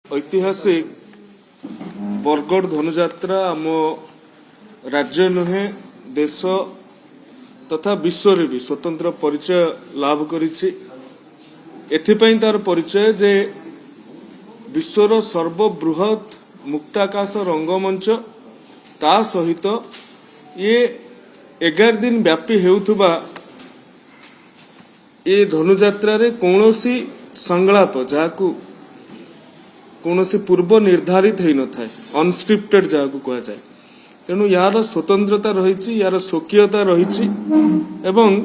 ऐतिहासिक बरगढ़ धनुजात्रा आम राज्य नुहे देश तथा विश्व भी स्वतंत्र परिचय लाभ करिछि। एथिपई तार परिचय जे विश्वर सर्वबृहत मुक्ताकाश रंगमंच ता सहित ये 11 दिन व्यापी हेउथुबा ये धनुजात्रा रे कौनसी संगलाप जाकू कौनसी पूर्व निर्धारित हो न थाए अनस्क्रिप्टेड जहाँ कह जाए। तेणु यार स्वतंत्रता रही यार स्वकीयता रही एवं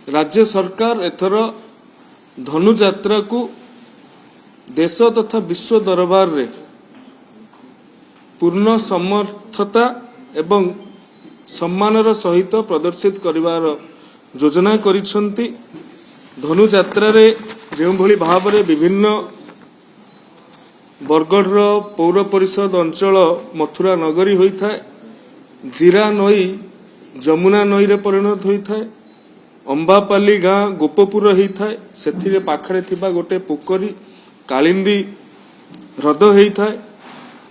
राज्य सरकार एथर धनुजात्रा को देश तथा विश्व दरबार रे पूर्ण समर्थता एवं सम्मानर सहित प्रदर्शित करिवार योजना करिसंती। धनुजात्रा रे जो भली भाव रे विभिन्न बरगढ़ पौर परिषद अंचल मथुरा नगरी होता है, जीरा नई जमुना नई रे परिणत होता है, अंबापाली गाँ गोपपुर होता है, से पाखरे थिबा गोटे पोखरी कालिंदी ह्रद होता है,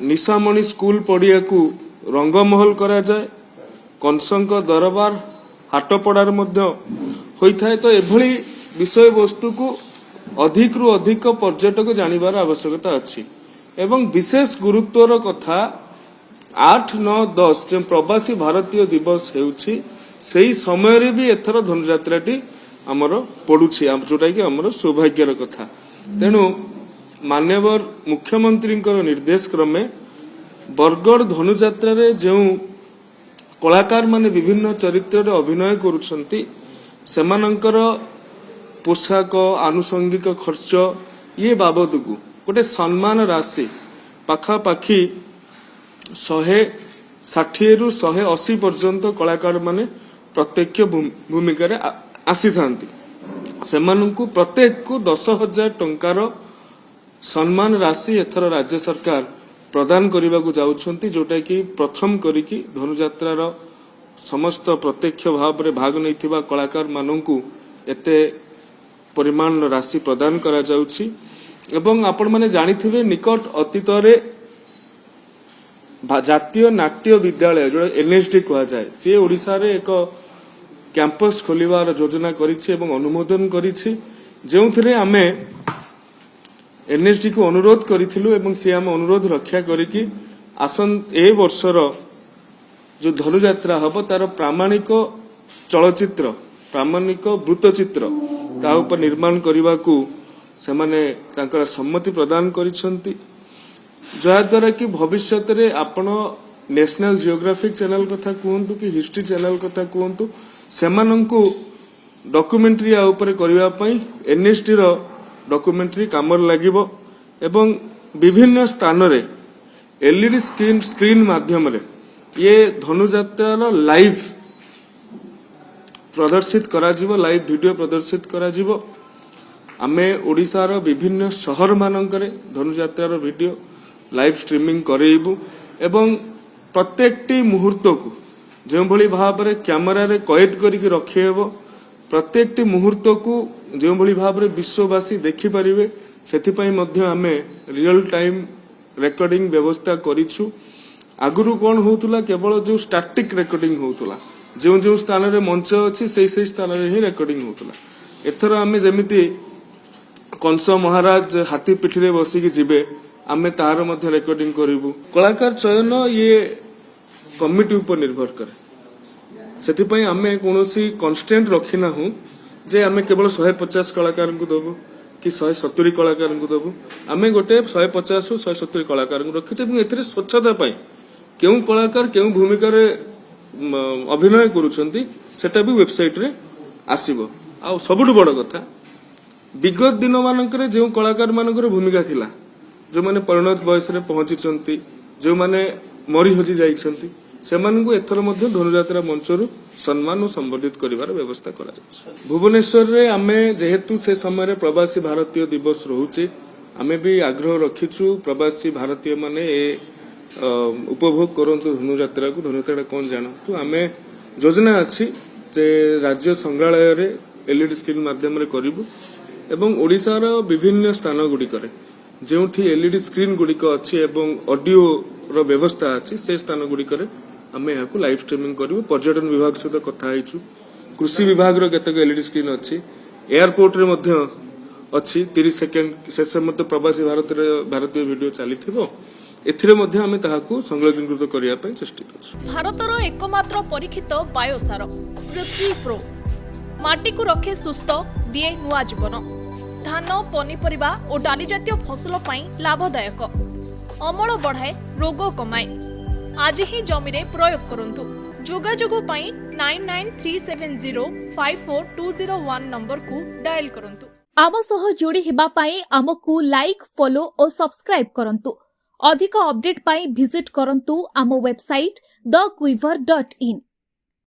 निशामणि स्कूल पड़िया को रंगमहल करा जाए, कंसंक दरबार हाटपड़ार मध्य होता है। तो एभली विषय वस्तु को अधिक रु अधिक पर्यटक जानिबार आवश्यकता अच्छी एवं विशेष गुरुत्वर कथा 8, 9, 10 जो प्रवासी भारतीय दिवस हेउछि सेही समय रे भी एथर धनुजात्राटी आमर पड़ुछि जोटा कि आमर सौभाग्यर कथा। तेणु मान्यवर मुख्यमंत्री निर्देश क्रमे बरगढ़ धनुजात्रा रे जो कलाकार माने विभिन्न चरित्र रे अभिनय करुछंती सेमानंकर पोशाक आनुषंगिक खर्च ये बाबद को गोटे सम्मान राशि पाखापाखि 160 रु 180 पर्यंत कलाकार माने प्रत्यक्ष भूमिका रे आसी थांती। सेमानंकु प्रत्येक को 10,000 टंकार सम्मान राशि एथर राज्य सरकार प्रदान करने को जाउछंती, जोटा कि प्रथम करिकी धनुजात्रार समस्त प्रत्यक्ष भाव रे भाग नैथिबा कलाकार मानंकु एते परिमाण राशि प्रदान करा जाउछि। एवं आपण माने जानिथिबे निकट अतीत रे जातीय नाट्य विद्यालय जो एनएसडी कहा जाए सी ओडिशा रे एक कैंपस खोलिबार योजना करिछि एवं अनुमोदन करिछि, जेउथिरे आमे एनएसडी को अनुरोध करिथिलु एवं से आम अनुरोध रक्षा करिकी आसन ए वर्षर जो धनुजात्रा हब तार प्रामाणिक चलचित्र प्रामाणिक वृत्तचित्र ता ऊपर निर्माण करने को सेमाने तांकर सम्मति प्रदान करिसंती, जहाद्वारा कि भविष्य रे आपण नेशनल जियोग्राफिक चैनल कथा कहतु कि हिस्ट्री चैनल कथा कहतु सेमानंकु डॉक्यूमेंट्री आ ऊपर करबा पई एनएसडी रो डॉक्यूमेंट्री काम लागिबो एवं विभिन्न स्थान रे एलईडी स्क्रीन माध्यम रे ये धनुजात्रा लाइव प्रदर्शित करा जिवो, लाइव वीडियो प्रदर्शित करा जिवो। आमे ओडिशा रो विभिन्न शहर मानकरे धनुजात्रार वीडियो लाइव स्ट्रीमिंग करेइबु एवं प्रत्येकटी मुहूर्त को जो भली भाव रे कैमरा रे कैद करिक रखेबो, प्रत्येकटी मुहूर्त को जो भली भाव रे विश्ववासी देखि परिबे सेथिपई मध्य आमे रियल टाइम रेकॉर्डिंग व्यवस्था करिछु। आगुरु कोन होतुला केवल जो स्टैटिक रेकॉर्डिंग होतुला, जो जो स्थान रे मंच अछि से स्थान रे ही रेकॉर्डिंग होतुला। एथर आमे जेमिति कंस महाराज हाथी पिठी रे बसी कि जिबे आमे तार मध्य रेकॉर्डिंग करिवु। कलाकार चयन ये कमिटी ऊपर निर्भर करे, सेथिपई आमे कोनोसी कांस्टेंट रखिना हूं जे आमे केवल 150 कलाकार को दबो कि 170 कलाकार को दबो। आमे गोटे 150 रु 170 कलाकार को रखिछे एवं एथरे स्वच्छता पाई केउ कलाकार केउ भूमिका रे अभिनय करुछंती सेटा भी वेबसाइट रे आसीबो। आ सबुठ बड़ कथा विगत दिन मानकरे जो कलाकार मानकर भूमिका थिला, जो माने परिणत बयस रे पहुंचीचंती, जो माने मरी हजी जाइछंती सेमानंकु एथर मध्य धनुजात्रा मंचरु सम्मान और संवर्धित करिवार व्यवस्था करा जाउछ। भुवनेश्वर रे आमे जेहेतु से समय रे प्रवासी भारतीय दिवस रहुचे आमे भी आग्रह रखिछु प्रवासी भारतीय माने ए उपभोग करंतु धनुजात्रा को। धनुजात्रा कौन जानतु आमे योजना अछि जे राज्य संग्रहालय रे एलईडी स्क्रीन माध्यम रे करिवु एवं ओडिशा रो विभिन्न स्थान गुडी करे ଯେଉଁଠି ଏଲଇଡି ସ୍କ୍ରିନ୍ ଗୁଡ଼ିକ ଅଛି ଏବଂ ଅଡିଓର ବ୍ୟବସ୍ଥା ଅଛି ସେ ସ୍ଥାନ ଗୁଡ଼ିକରେ ଆମେ ଏହାକୁ ଲାଇଭ ଷ୍ଟ୍ରିମିଂ କରିବୁ। ପର୍ଯ୍ୟଟନ ବିଭାଗ ସହିତ କଥା ହେଇଛୁ। କୃଷି ବିଭାଗର କେତେକ ଏଲଇଡି ସ୍କ୍ରିନ୍ ଅଛି। ଏୟାରପୋର୍ଟରେ ମଧ୍ୟ ଅଛି 30 ସେକେଣ୍ଡ ଶେଷ ମଧ୍ୟ ପ୍ରବାସୀ ଭାରତୀୟ ଭିଡିଓ ଚାଲିଥିବ। ଏଥିରେ ମଧ୍ୟ ଆମେ ତାହାକୁ ସଂଲଗ୍ନୀକୃତ କରିବା ପାଇଁ ଚେଷ୍ଟିତ ଅଛୁ। ଭାରତର एकमात्र परीक्षित बायोसार पृथ्वी प्रो माटी को रखे सुस्थ दिए नुआ जीवन। धान पनीपरिबा और डाली जातीय फसल पाई लाभदायक, अमल बढ़ाए, रोग कमाए। आज ही जमी रे प्रयोग करंतु। जोगाजोग पाई 9937054201 नंबर को डायल करंतु। आम सह जोड़ी हेबा पाई आमको लाइक, फॉलो और सब्सक्राइब करंतु। अधिक अपडेट पाई विजिट करंतु आम वेबसाइट thequiver.in।